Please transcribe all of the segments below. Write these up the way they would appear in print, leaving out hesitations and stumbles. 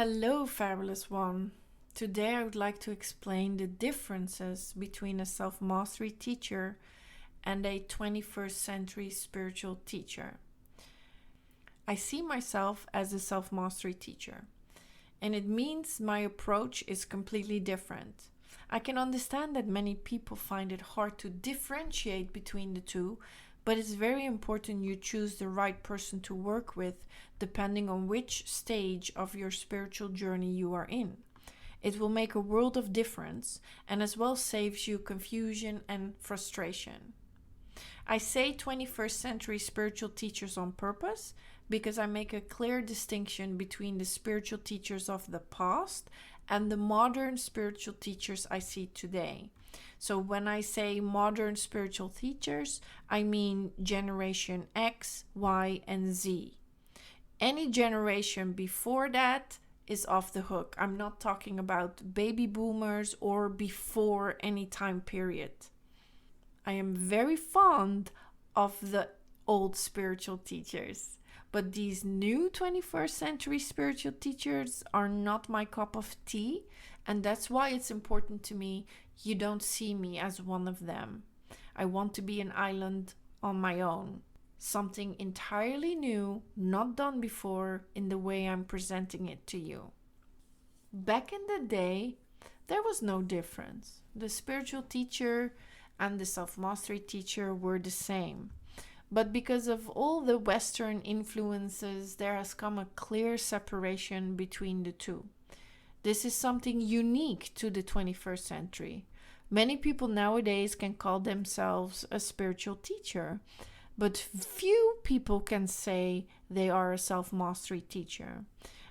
Hello, fabulous one. Today I would like to explain the differences between a self mastery teacher and a 21st century spiritual teacher. I see myself as a self mastery teacher, and it means my approach is completely different. I can understand that many people find it hard to differentiate between the two, but it's very important you choose the right person to work with depending on which stage of your spiritual journey you are in. It will make a world of difference and as well saves you confusion and frustration. I say 21st century spiritual teachers on purpose because I make a clear distinction between the spiritual teachers of the past and the modern spiritual teachers I see today. So when I say modern spiritual teachers, I mean Generation X, Y, and Z. Any generation before that is off the hook. I'm not talking about baby boomers or before any time period. I am very fond of the old spiritual teachers, but these new 21st century spiritual teachers are not my cup of tea, and that's why it's important to me you don't see me as one of them. I want to be an island on my own. Something entirely new, not done before in the way I'm presenting it to you. Back in the day, there was no difference. The spiritual teacher and the self-mastery teacher were the same. But because of all the Western influences, there has come a clear separation between the two. This is something unique to the 21st century. Many people nowadays can call themselves a spiritual teacher, but few people can say they are a self-mastery teacher.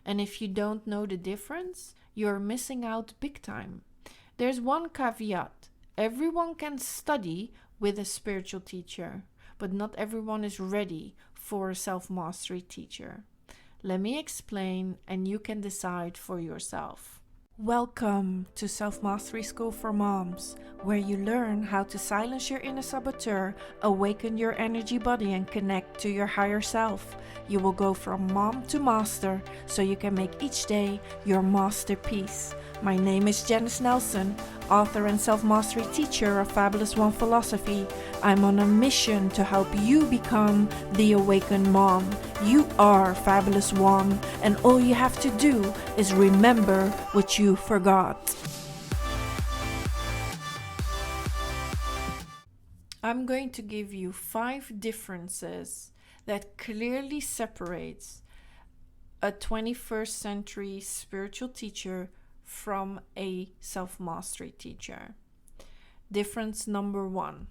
And if you don't know the difference, you're missing out big time. There's one caveat. Everyone can study with a spiritual teacher, but not everyone is ready for a self-mastery teacher. Let me explain and you can decide for yourself. Welcome to Self-Mastery School for Moms, where you learn how to silence your inner saboteur, awaken your energy body and connect to your higher self. You will go from mom to master so you can make each day your masterpiece. My name is Janice Nelson, author and self-mastery teacher of Fabulous One Philosophy. I'm on a mission to help you become the awakened mom. You are Fabulous One, and all you have to do is remember what you forgot. I'm going to give you 5 differences that clearly separates a 21st century spiritual teacher from a self-mastery teacher. Difference number 1.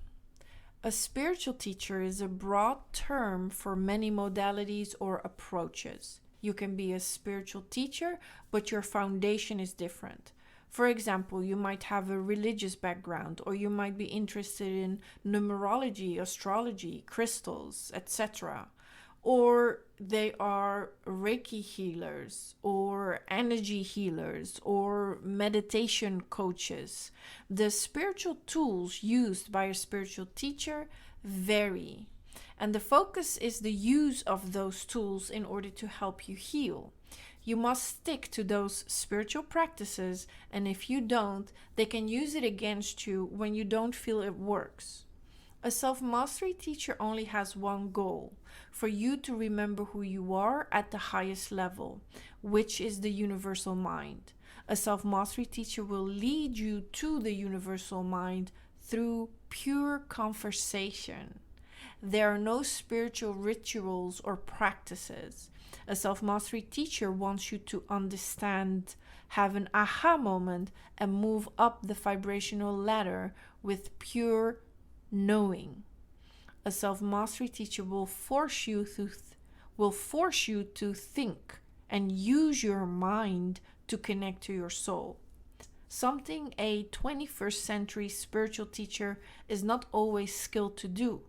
A spiritual teacher is a broad term for many modalities or approaches. You can be a spiritual teacher, but your foundation is different. For example, you might have a religious background, or you might be interested in numerology, astrology, crystals, etc. Or they are Reiki healers, or energy healers, or meditation coaches. The spiritual tools used by a spiritual teacher vary, and the focus is the use of those tools in order to help you heal. You must stick to those spiritual practices, and if you don't, they can use it against you when you don't feel it works. A self-mastery teacher only has one goal: for you to remember who you are at the highest level, which is the universal mind. A self-mastery teacher will lead you to the universal mind through pure conversation. There are no spiritual rituals or practices. A self-mastery teacher wants you to understand, have an aha moment, and move up the vibrational ladder with pure knowing. A self-mastery teacher will force you to think and use your mind to connect to your soul. Something a 21st century spiritual teacher is not always skilled to do,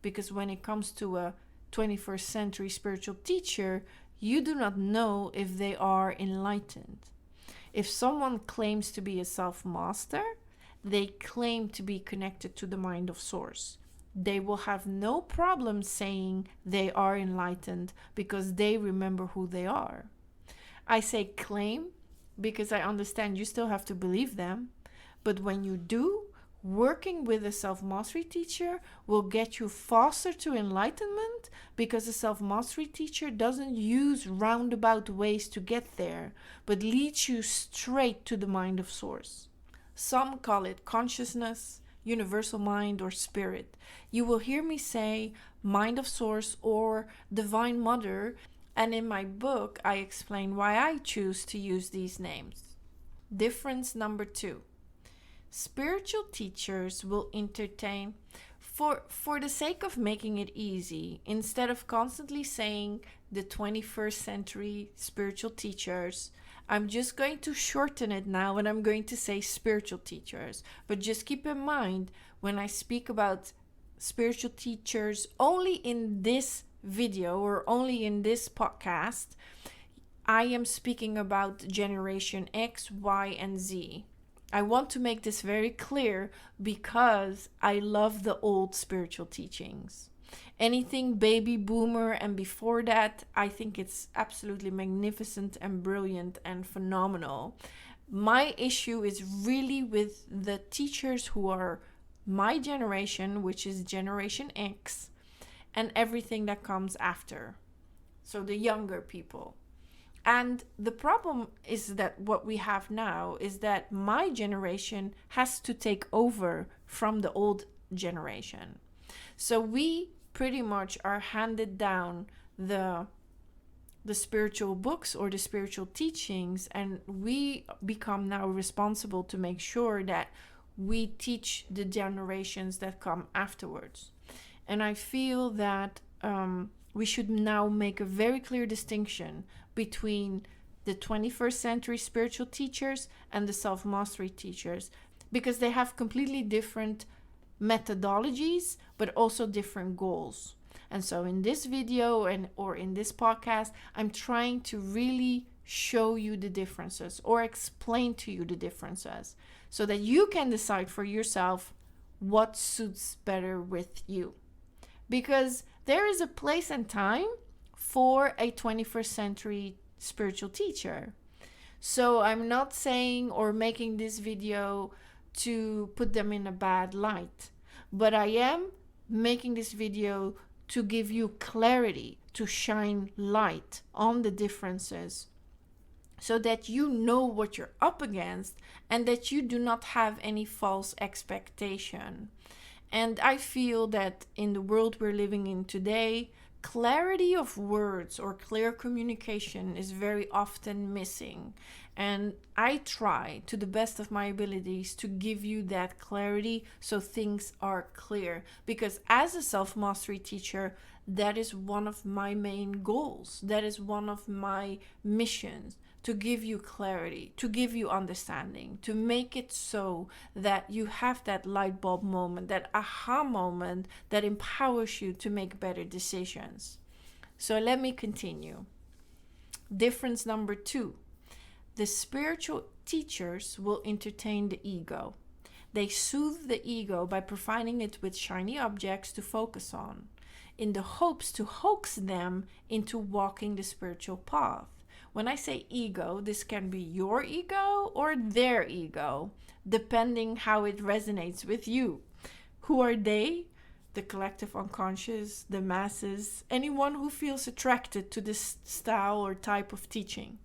because when it comes to a 21st century spiritual teacher, you do not know if they are enlightened. If someone claims to be a self-master, they claim to be connected to the mind of source. They will have no problem saying they are enlightened because they remember who they are. I say claim because I understand you still have to believe them. But when you do, working with a self-mastery teacher will get you faster to enlightenment, because a self-mastery teacher doesn't use roundabout ways to get there, but leads you straight to the mind of source. Some call it consciousness, universal mind, or spirit. You will hear me say mind of source or divine mother, and in my book I explain why I choose to use these names. Difference number 2. Spiritual teachers will entertain, for the sake of making it easy, instead of constantly saying the 21st century spiritual teachers, I'm just going to shorten it now and I'm going to say spiritual teachers. But just keep in mind, when I speak about spiritual teachers only in this video or only in this podcast, I am speaking about Generation X, Y, and Z. I want to make this very clear because I love the old spiritual teachings. Anything baby boomer and before that, I think it's absolutely magnificent and brilliant and phenomenal. My issue is really with the teachers who are my generation, which is Generation X, and everything that comes after. So the younger people. And the problem is that what we have now is that my generation has to take over from the old generation. So we pretty much are handed down the spiritual books or the spiritual teachings, and we become now responsible to make sure that we teach the generations that come afterwards. And I feel that we should now make a very clear distinction between the 21st century spiritual teachers and the self-mastery teachers, because they have completely different methodologies, but also different goals. And so in this video or in this podcast, I'm trying to really show you the differences or explain to you the differences so that you can decide for yourself what suits better with you. Because there is a place and time for a 21st century spiritual teacher. So I'm not saying or making this video to put them in a bad light, but I am making this video to give you clarity, to shine light on the differences, so that you know what you're up against and that you do not have any false expectation. And I feel that in the world we're living in today, clarity of words or clear communication is very often missing. And I try to the best of my abilities to give you that clarity so things are clear. Because as a self-mastery teacher, that is one of my main goals. That is one of my missions, to give you clarity, to give you understanding, to make it so that you have that light bulb moment, that aha moment that empowers you to make better decisions. So let me continue. Difference number 2. The spiritual teachers will entertain the ego. They soothe the ego by providing it with shiny objects to focus on, in the hopes to hoax them into walking the spiritual path. When I say ego, this can be your ego or their ego, depending how it resonates with you. Who are they? The collective unconscious, the masses, anyone who feels attracted to this style or type of teaching.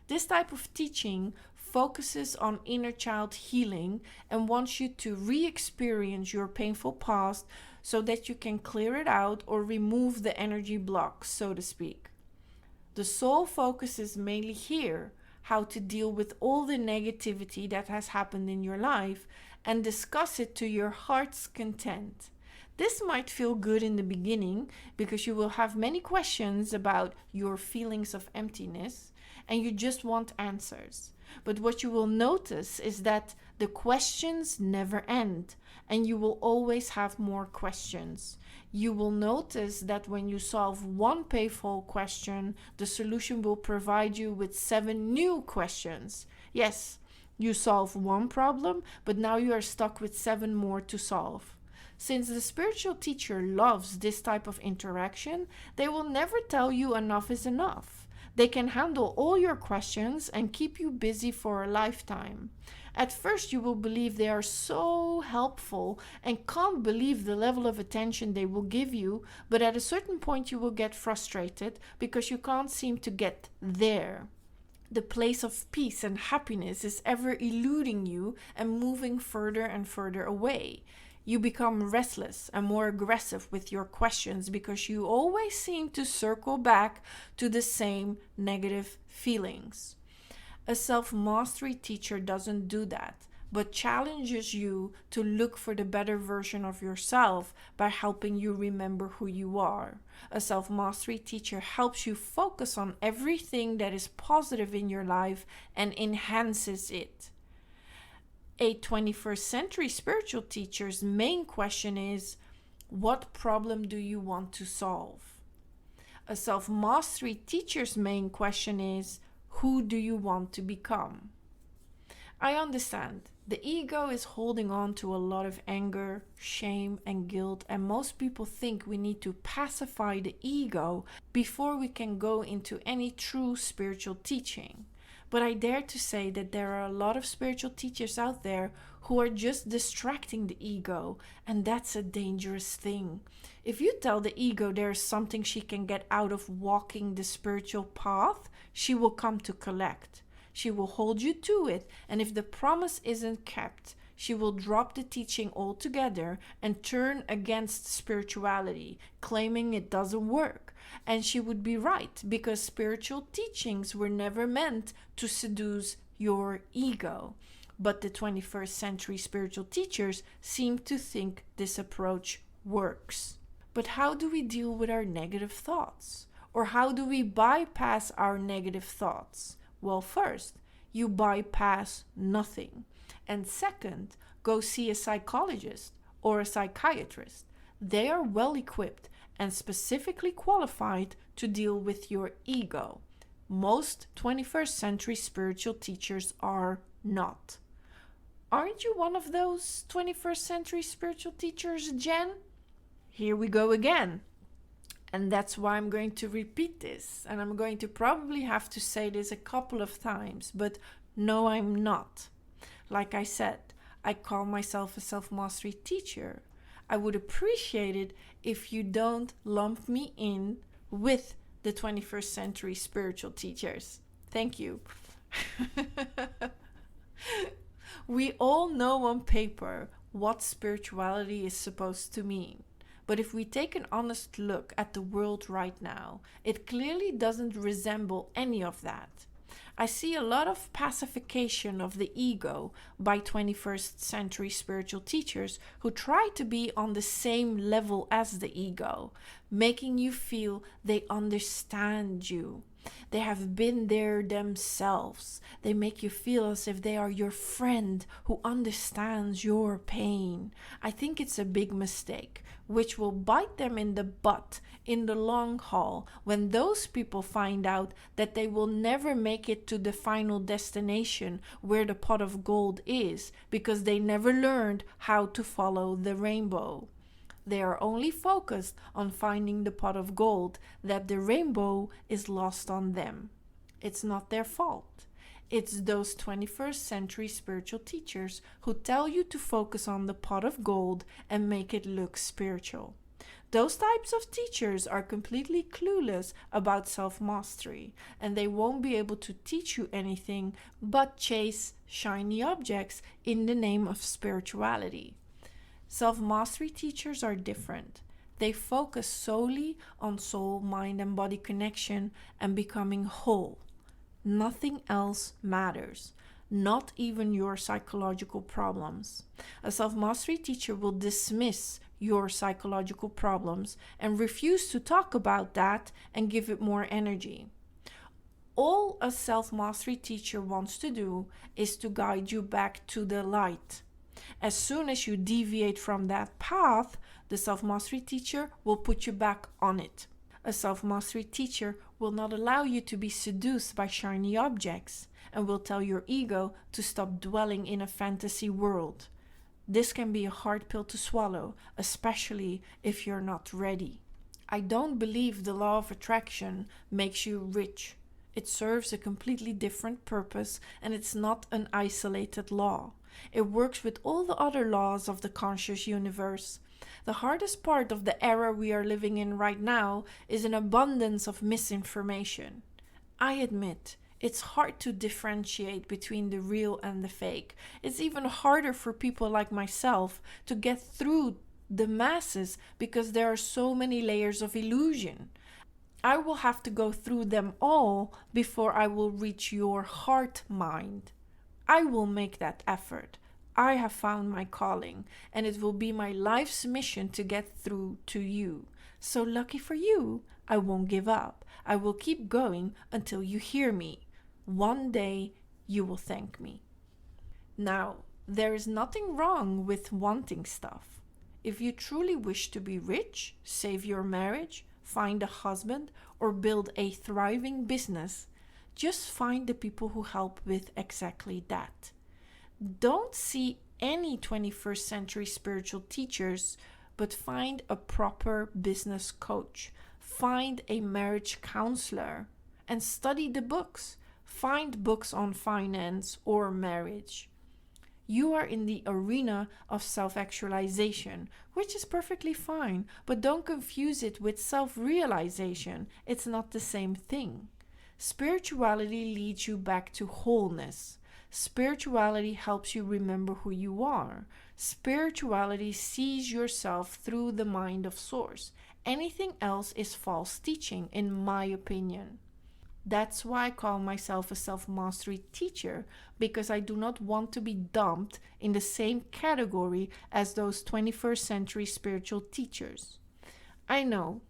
This type of teaching focuses on inner child healing and wants you to re-experience your painful past so that you can clear it out or remove the energy blocks, so to speak. The soul focuses mainly here how to deal with all the negativity that has happened in your life and discuss it to your heart's content. This might feel good in the beginning because you will have many questions about your feelings of emptiness and you just want answers. But what you will notice is that the questions never end and you will always have more questions. You will notice that when you solve one painful question, the solution will provide you with 7 new questions. Yes, you solve one problem, but now you are stuck with 7 more to solve. Since the spiritual teacher loves this type of interaction, they will never tell you enough is enough. They can handle all your questions and keep you busy for a lifetime. At first, you will believe they are so helpful and can't believe the level of attention they will give you, but at a certain point, you will get frustrated because you can't seem to get there. The place of peace and happiness is ever eluding you and moving further and further away. You become restless and more aggressive with your questions because you always seem to circle back to the same negative feelings. A self-mastery teacher doesn't do that, but challenges you to look for the better version of yourself by helping you remember who you are. A self-mastery teacher helps you focus on everything that is positive in your life and enhances it. A 21st century spiritual teacher's main question is, what problem do you want to solve? A self-mastery teacher's main question is, who do you want to become? I understand. The ego is holding on to a lot of anger, shame, and guilt, and most people think we need to pacify the ego before we can go into any true spiritual teaching. But I dare to say that there are a lot of spiritual teachers out there who are just distracting the ego, and that's a dangerous thing. If you tell the ego there's something she can get out of walking the spiritual path, she will come to collect. She will hold you to it, and if the promise isn't kept, she will drop the teaching altogether and turn against spirituality, claiming it doesn't work. And she would be right, because spiritual teachings were never meant to seduce your ego. But the 21st century spiritual teachers seem to think this approach works. But how do we deal with our negative thoughts? Or how do we bypass our negative thoughts? Well, first, you bypass nothing. And second, go see a psychologist or a psychiatrist. They are well equipped and specifically qualified to deal with your ego. Most 21st century spiritual teachers are not. Aren't you one of those 21st century spiritual teachers, Jen? Here we go again. And that's why I'm going to repeat this. And I'm going to probably have to say this a couple of times. But no, I'm not. Like I said, I call myself a self-mastery teacher. I would appreciate it if you don't lump me in with the 21st century spiritual teachers. Thank you. We all know on paper what spirituality is supposed to mean. But if we take an honest look at the world right now, it clearly doesn't resemble any of that. I see a lot of pacification of the ego by 21st century spiritual teachers who try to be on the same level as the ego, making you feel they understand you. They have been there themselves. They make you feel as if they are your friend who understands your pain. I think it's a big mistake, which will bite them in the butt in the long haul when those people find out that they will never make it to the final destination where the pot of gold is because they never learned how to follow the rainbow. They are only focused on finding the pot of gold, that the rainbow is lost on them. It's not their fault. It's those 21st century spiritual teachers who tell you to focus on the pot of gold and make it look spiritual. Those types of teachers are completely clueless about self-mastery, and they won't be able to teach you anything but chase shiny objects in the name of spirituality. Self-mastery teachers are different. They focus solely on soul, mind, and body connection and becoming whole. Nothing else matters, not even your psychological problems. A self-mastery teacher will dismiss your psychological problems and refuse to talk about that and give it more energy. All a self-mastery teacher wants to do is to guide you back to the light. As soon as you deviate from that path, the self-mastery teacher will put you back on it. A self-mastery teacher will not allow you to be seduced by shiny objects and will tell your ego to stop dwelling in a fantasy world. This can be a hard pill to swallow, especially if you're not ready. I don't believe the law of attraction makes you rich. It serves a completely different purpose, and it's not an isolated law. It works with all the other laws of the conscious universe. The hardest part of the era we are living in right now is an abundance of misinformation. I admit, it's hard to differentiate between the real and the fake. It's even harder for people like myself to get through the masses because there are so many layers of illusion. I will have to go through them all before I will reach your heart mind. I will make that effort. I have found my calling, and it will be my life's mission to get through to you. So lucky for you, I won't give up. I will keep going until you hear me. One day you will thank me. Now, there is nothing wrong with wanting stuff. If you truly wish to be rich, save your marriage, find a husband, or build a thriving business, just find the people who help with exactly that. Don't see any 21st century spiritual teachers, but find a proper business coach. Find a marriage counselor and study the books. Find books on finance or marriage. You are in the arena of self-actualization, which is perfectly fine, but don't confuse it with self-realization. It's not the same thing. Spirituality leads you back to wholeness. Spirituality helps you remember who you are. Spirituality sees yourself through the mind of Source. Anything else is false teaching, in my opinion. That's why I call myself a self-mastery teacher, because I do not want to be dumped in the same category as those 21st century spiritual teachers. I know,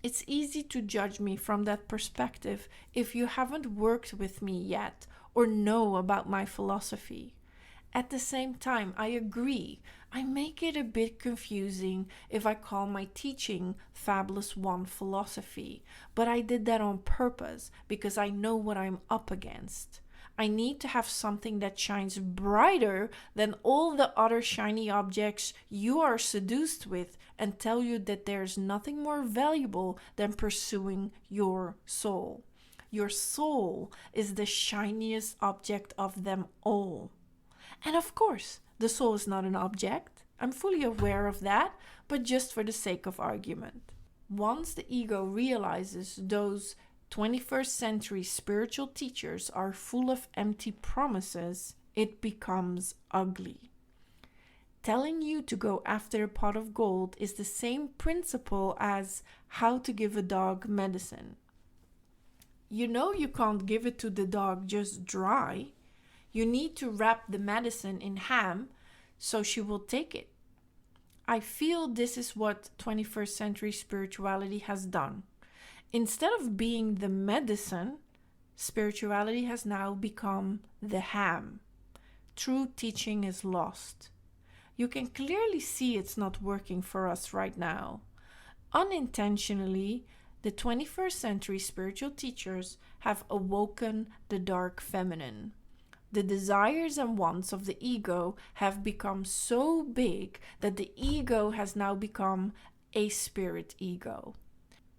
it's easy to judge me from that perspective if you haven't worked with me yet or know about my philosophy. At the same time, I agree, I make it a bit confusing if I call my teaching Fabulous One philosophy, but I did that on purpose because I know what I'm up against. I need to have something that shines brighter than all the other shiny objects you are seduced with and tell you that there's nothing more valuable than pursuing your soul. Your soul is the shiniest object of them all. And of course, the soul is not an object. I'm fully aware of that, but just for the sake of argument. Once the ego realizes those 21st century spiritual teachers are full of empty promises, it becomes ugly. Telling you to go after a pot of gold is the same principle as how to give a dog medicine. You know you can't give it to the dog just dry. You need to wrap the medicine in ham so she will take it. I feel this is what 21st century spirituality has done. Instead of being the medicine, spirituality has now become the ham. True teaching is lost. You can clearly see it's not working for us right now. Unintentionally, the 21st century spiritual teachers have awoken the dark feminine. The desires and wants of the ego have become so big that the ego has now become a spirit ego.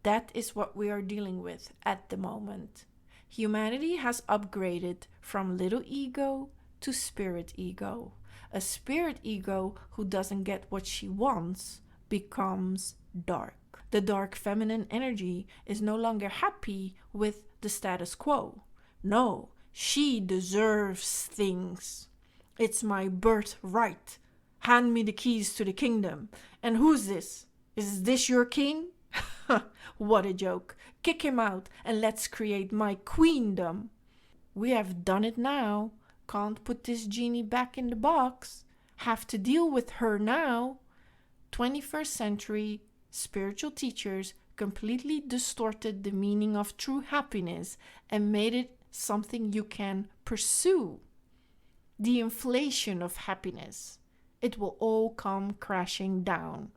That is what we are dealing with at the moment. Humanity has upgraded from little ego to spirit ego. A spirit ego who doesn't get what she wants becomes dark. The dark feminine energy is no longer happy with the status quo. No. She deserves things. It's my birthright. Hand me the keys to the kingdom. And who's this? Is this your king? What a joke. Kick him out and let's create my queendom. We have done it now. Can't put this genie back in the box. Have to deal with her now. 21st century spiritual teachers completely distorted the meaning of true happiness and made it something you can pursue. The inflation of happiness. It will all come crashing down.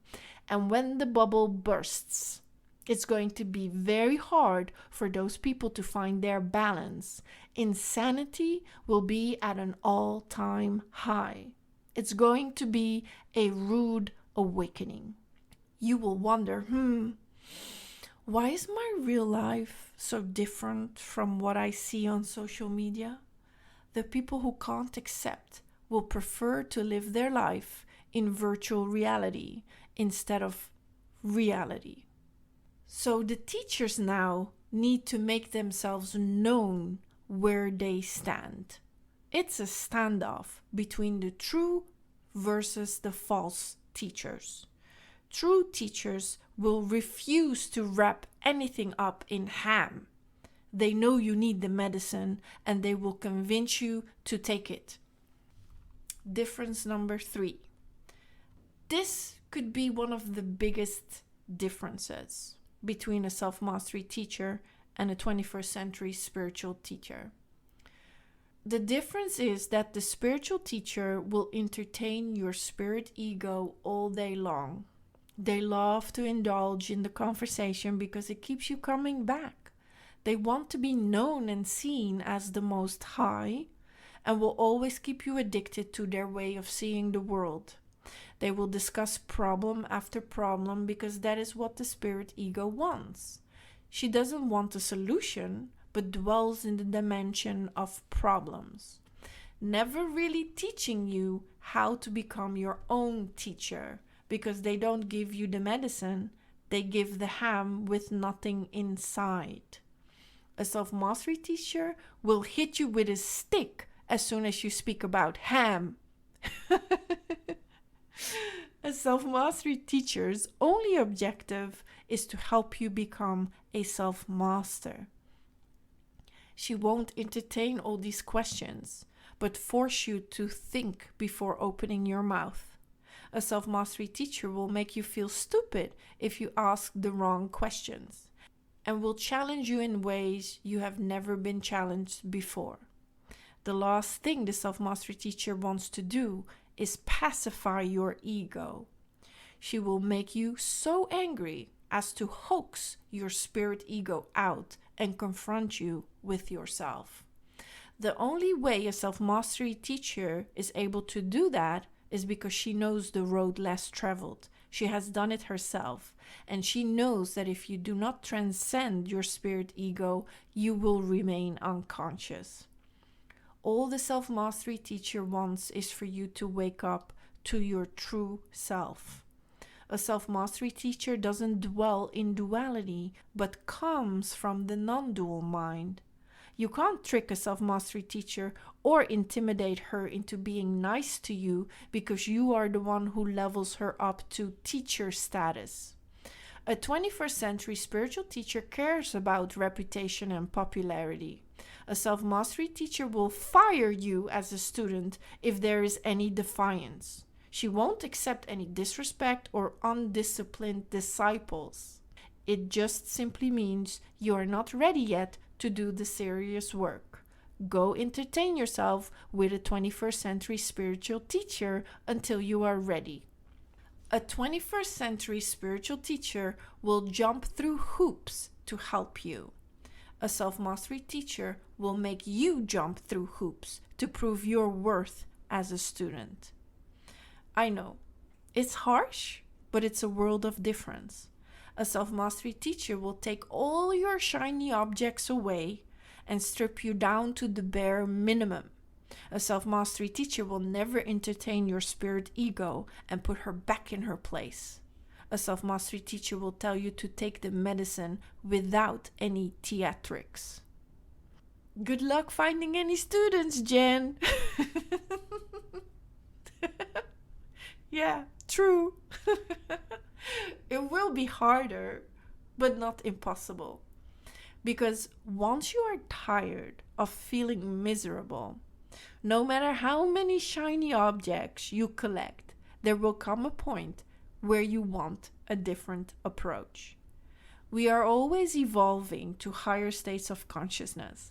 And when the bubble bursts, it's going to be very hard for those people to find their balance. Insanity will be at an all-time high. It's going to be a rude awakening. You will wonder, Why is my real life so different from what I see on social media? The people who can't accept will prefer to live their life in virtual reality instead of reality. So the teachers now need to make themselves known where they stand. It's a standoff between the true versus the false teachers. True teachers will refuse to wrap anything up in ham. They know you need the medicine and they will convince you to take it. Difference number 3. This could be one of the biggest differences between a self-mastery teacher and a 21st century spiritual teacher. The difference is that the spiritual teacher will entertain your spirit ego all day long. They love to indulge in the conversation because it keeps you coming back. They want to be known and seen as the Most High and will always keep you addicted to their way of seeing the world. They will discuss problem after problem because that is what the spirit ego wants. She doesn't want a solution, but dwells in the dimension of problems, never really teaching you how to become your own teacher, because they don't give you the medicine, they give the ham with nothing inside. A self-mastery teacher will hit you with a stick as soon as you speak about ham. A self-mastery teacher's only objective is to help you become a self-master. She won't entertain all these questions, but force you to think before opening your mouth. A self-mastery teacher will make you feel stupid if you ask the wrong questions, and will challenge you in ways you have never been challenged before. The last thing the self-mastery teacher wants to do is pacify your ego. She will make you so angry as to hoax your spirit ego out and confront you with yourself. The only way a self-mastery teacher is able to do that is because she knows the road less traveled. She has done it herself, and she knows that if you do not transcend your spirit ego, you will remain unconscious. All the self-mastery teacher wants is for you to wake up to your true self. A self-mastery teacher doesn't dwell in duality, but comes from the non-dual mind. You can't trick a self-mastery teacher or intimidate her into being nice to you because you are the one who levels her up to teacher status. A 21st century spiritual teacher cares about reputation and popularity. A self-mastery teacher will fire you as a student if there is any defiance. She won't accept any disrespect or undisciplined disciples. It just simply means you are not ready yet to do the serious work. Go entertain yourself with a 21st century spiritual teacher until you are ready. A 21st century spiritual teacher will jump through hoops to help you. A self-mastery teacher will make you jump through hoops to prove your worth as a student. I know, it's harsh, but it's a world of difference. A self-mastery teacher will take all your shiny objects away and strip you down to the bare minimum. A self-mastery teacher will never entertain your spirit ego and put her back in her place. A self-mastery teacher will tell you to take the medicine without any theatrics. Good luck finding any students, Jen. Yeah, true. It will be harder, but not impossible. Because once you are tired of feeling miserable, no matter how many shiny objects you collect, there will come a point where you want a different approach. We are always evolving to higher states of consciousness.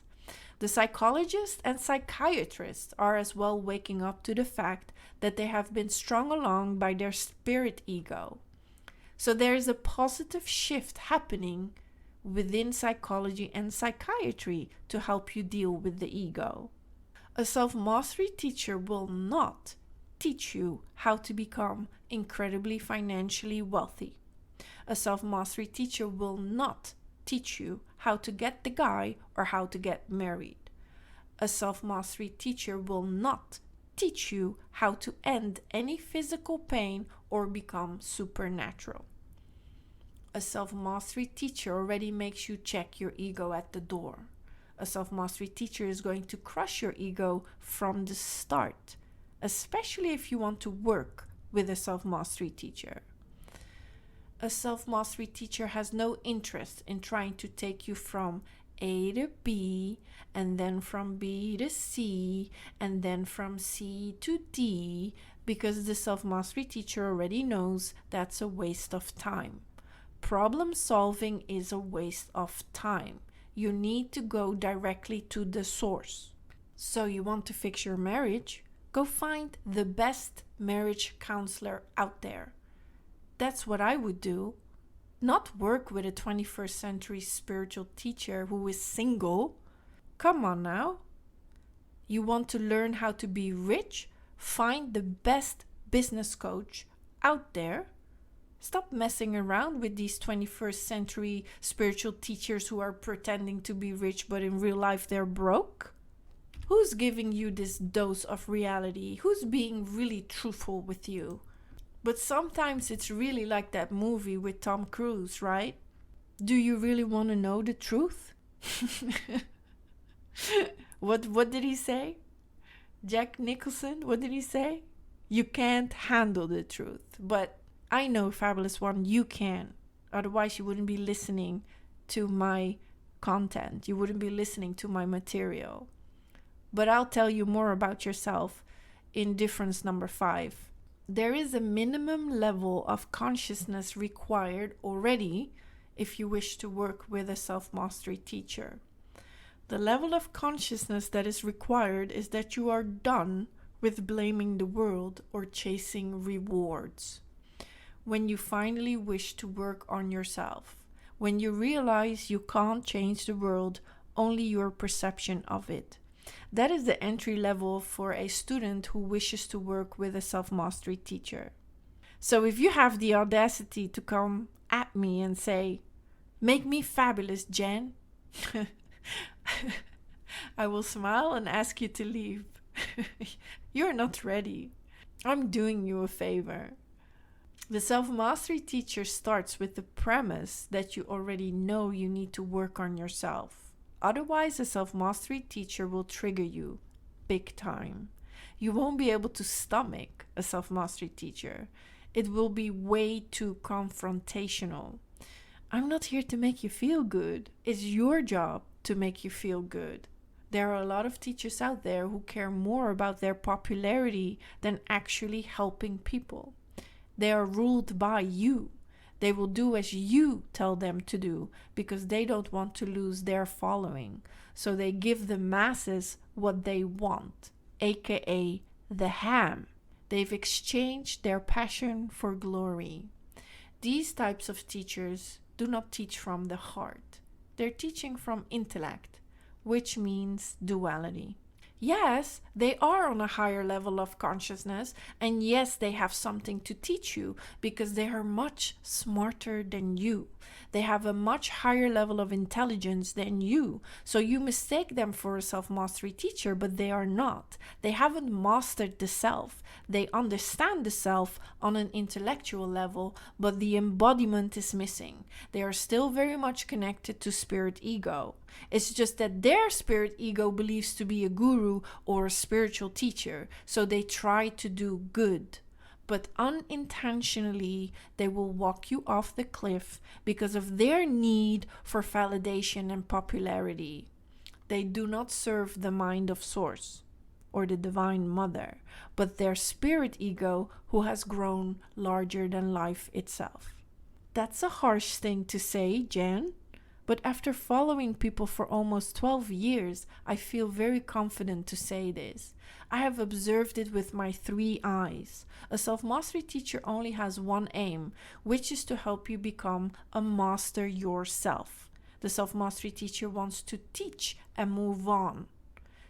The psychologists and psychiatrists are as well waking up to the fact that they have been strung along by their spirit ego. So there is a positive shift happening within psychology and psychiatry to help you deal with the ego. A self-mastery teacher will not teach you how to become incredibly financially wealthy. A self-mastery teacher will not teach you how to get the guy or how to get married. A self-mastery teacher will not teach you how to end any physical pain or become supernatural. A self-mastery teacher already makes you check your ego at the door. A self-mastery teacher is going to crush your ego from the start, especially if you want to work with a self-mastery teacher. A self-mastery teacher has no interest in trying to take you from A to B, and then from B to C, and then from C to D, because the self-mastery teacher already knows that's a waste of time. Problem solving is a waste of time. You need to go directly to the source. So you want to fix your marriage? Go find the best marriage counselor out there. That's what I would do. Not work with a 21st century spiritual teacher who is single. Come on now. You want to learn how to be rich? Find the best business coach out there. Stop messing around with these 21st century spiritual teachers who are pretending to be rich, but in real life they're broke. Who's giving you this dose of reality? Who's being really truthful with you? But sometimes it's really like that movie with Tom Cruise, right? Do you really want to know the truth? What did he say? Jack Nicholson, what did he say? You can't handle the truth. But I know, Fabulous One, you can. Otherwise, you wouldn't be listening to my content. You wouldn't be listening to my material. But I'll tell you more about yourself in difference number 5. There is a minimum level of consciousness required already if you wish to work with a self-mastery teacher. The level of consciousness that is required is that you are done with blaming the world or chasing rewards. When you finally wish to work on yourself, when you realize you can't change the world, only your perception of it. That is the entry level for a student who wishes to work with a self-mastery teacher. So if you have the audacity to come at me and say, "Make me fabulous, Jen," I will smile and ask you to leave. You're not ready. I'm doing you a favor. The self-mastery teacher starts with the premise that you already know you need to work on yourself. Otherwise, a self-mastery teacher will trigger you big time. You won't be able to stomach a self-mastery teacher. It will be way too confrontational. I'm not here to make you feel good. It's your job to make you feel good. There are a lot of teachers out there who care more about their popularity than actually helping people. They are ruled by you. They will do as you tell them to do because they don't want to lose their following. So they give the masses what they want, aka the ham. They've exchanged their passion for glory. These types of teachers do not teach from the heart. They're teaching from intellect, which means duality. Yes, they are on a higher level of consciousness, and yes, they have something to teach you because they are much smarter than you. They have a much higher level of intelligence than you. So you mistake them for a self-mastery teacher, but they are not. They haven't mastered the self. They understand the self on an intellectual level, but the embodiment is missing. They are still very much connected to spirit ego. It's just that their spirit ego believes to be a guru or a spiritual teacher, so they try to do good. But unintentionally, they will walk you off the cliff because of their need for validation and popularity. They do not serve the mind of Source or the Divine Mother, but their spirit ego who has grown larger than life itself. That's a harsh thing to say, Jen. But after following people for almost 12 years, I feel very confident to say this. I have observed it with my 3 eyes. A self-mastery teacher only has one aim, which is to help you become a master yourself. The self-mastery teacher wants to teach and move on.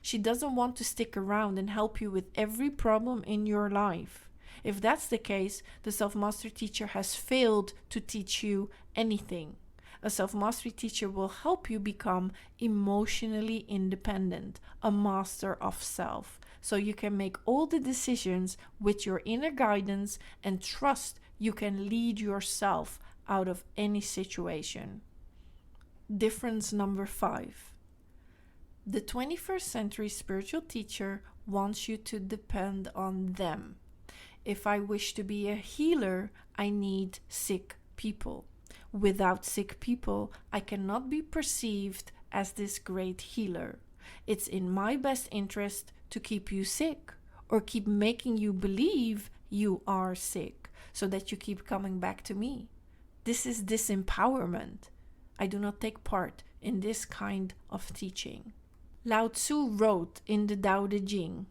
She doesn't want to stick around and help you with every problem in your life. If that's the case, the self-mastery teacher has failed to teach you anything. A self-mastery teacher will help you become emotionally independent, a master of self, so you can make all the decisions with your inner guidance and trust you can lead yourself out of any situation. Difference number 5. The 21st century spiritual teacher wants you to depend on them. If I wish to be a healer, I need sick people. Without sick people, I cannot be perceived as this great healer. It's in my best interest to keep you sick or keep making you believe you are sick so that you keep coming back to me. This is disempowerment. I do not take part in this kind of teaching. Lao Tzu wrote in the Tao Te Ching,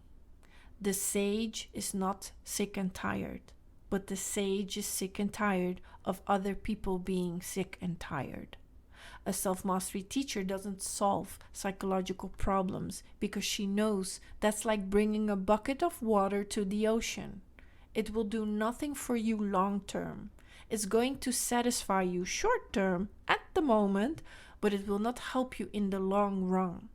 "The sage is not sick and tired, but the sage is sick and tired of other people being sick and tired." A self-mastery teacher doesn't solve psychological problems because she knows that's like bringing a bucket of water to the ocean. It will do nothing for you long term. It's going to satisfy you short term at the moment, but it will not help you in the long run.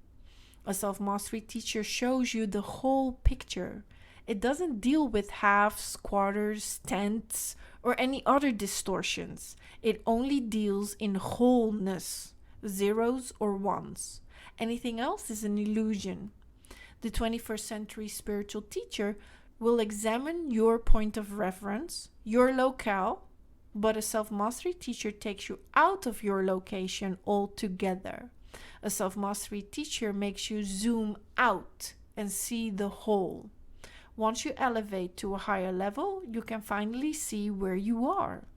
A self-mastery teacher shows you the whole picture. It doesn't deal with halves, quarters, tenths, or any other distortions. It only deals in wholeness, zeros or ones. Anything else is an illusion. The 21st century spiritual teacher will examine your point of reference, your locale, but a self-mastery teacher takes you out of your location altogether. A self-mastery teacher makes you zoom out and see the whole. Once you elevate to a higher level, you can finally see where you are.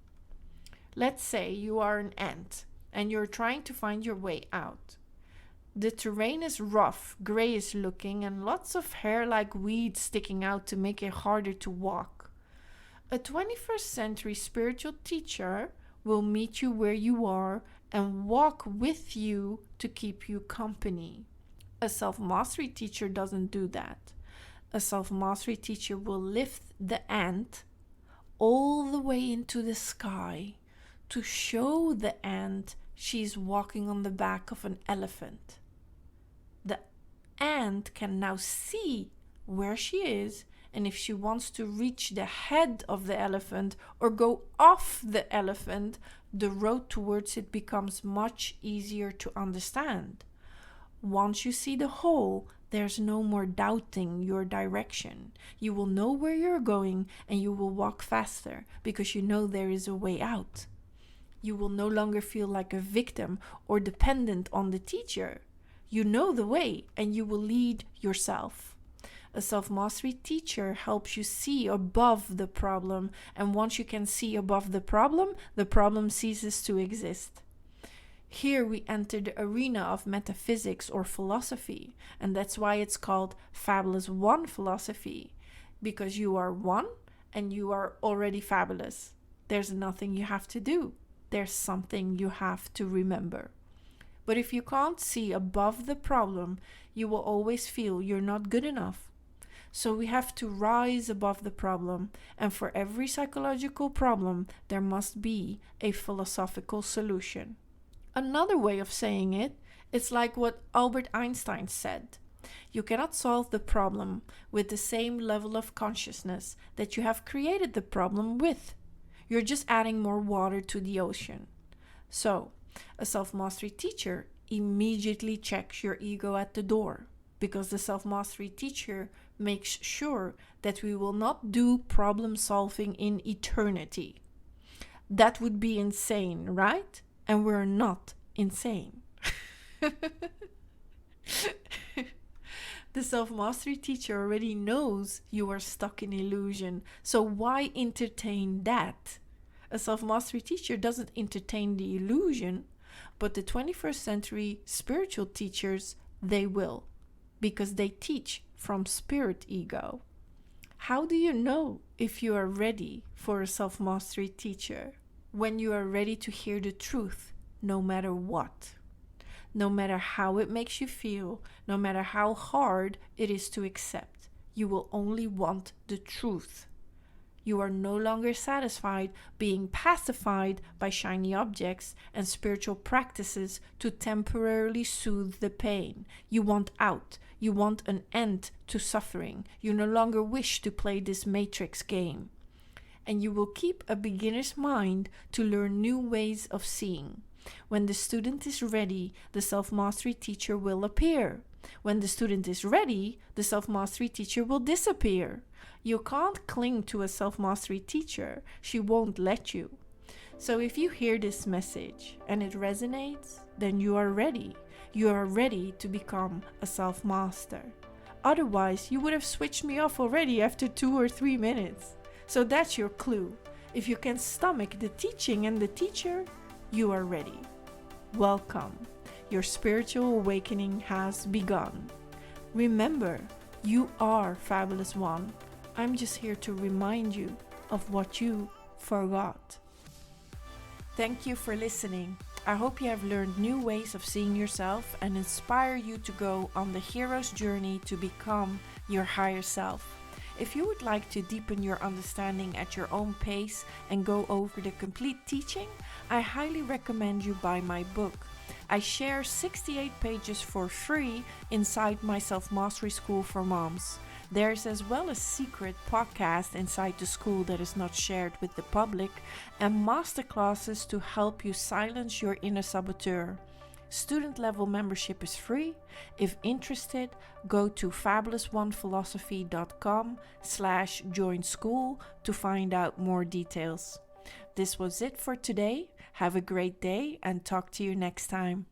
Let's say you are an ant and you're trying to find your way out. The terrain is rough, grayish looking, and lots of hair-like weeds sticking out to make it harder to walk. A 21st century spiritual teacher will meet you where you are and walk with you to keep you company. A self-mastery teacher doesn't do that. A self-mastery teacher will lift the ant all the way into the sky to show the ant she's walking on the back of an elephant. The ant can now see where she is, and if she wants to reach the head of the elephant or go off the elephant, the road towards it becomes much easier to understand. Once you see the whole, there's no more doubting your direction. You will know where you're going and you will walk faster because you know there is a way out. You will no longer feel like a victim or dependent on the teacher. You know the way and you will lead yourself. A self-mastery teacher helps you see above the problem, and once you can see above the problem ceases to exist. Here we enter the arena of metaphysics or philosophy, and that's why it's called Fabulous One philosophy, because you are one and you are already fabulous. There's nothing you have to do. There's something you have to remember. But if you can't see above the problem, you will always feel you're not good enough. So we have to rise above the problem, and for every psychological problem, there must be a philosophical solution. Another way of saying it, it's like what Albert Einstein said. You cannot solve the problem with the same level of consciousness that you have created the problem with. You're just adding more water to the ocean. So, a self-mastery teacher immediately checks your ego at the door, because the self-mastery teacher makes sure that we will not do problem solving in eternity. That would be insane, right? And we're not insane. The self-mastery teacher already knows you are stuck in illusion, so why entertain that? A self-mastery teacher doesn't entertain the illusion, but the 21st century spiritual teachers, they will, because they teach from spirit ego. How do you know if you are ready for a self-mastery teacher? When you are ready to hear the truth, no matter what. No matter how it makes you feel, no matter how hard it is to accept, you will only want the truth. You are no longer satisfied being pacified by shiny objects and spiritual practices to temporarily soothe the pain. You want out. You want an end to suffering. You no longer wish to play this matrix game. And you will keep a beginner's mind to learn new ways of seeing. When the student is ready, the self-mastery teacher will appear. When the student is ready, the self-mastery teacher will disappear. You can't cling to a self-mastery teacher. She won't let you. So if you hear this message and it resonates, then you are ready. You are ready to become a self-master. Otherwise, you would have switched me off already after 2 or 3 minutes. So that's your clue. If you can stomach the teaching and the teacher, you are ready. Welcome. Your spiritual awakening has begun. Remember, you are Fabulous One. I'm just here to remind you of what you forgot. Thank you for listening. I hope you have learned new ways of seeing yourself and inspire you to go on the hero's journey to become your higher self. If you would like to deepen your understanding at your own pace and go over the complete teaching, I highly recommend you buy my book. I share 68 pages for free inside my Self-Mastery School for Moms. There's as well a secret podcast inside the school that is not shared with the public, and masterclasses to help you silence your inner saboteur. Student level membership is free. If interested, go to fabulousonephilosophy.com/join school to find out more details. This was it for today. Have a great day and talk to you next time.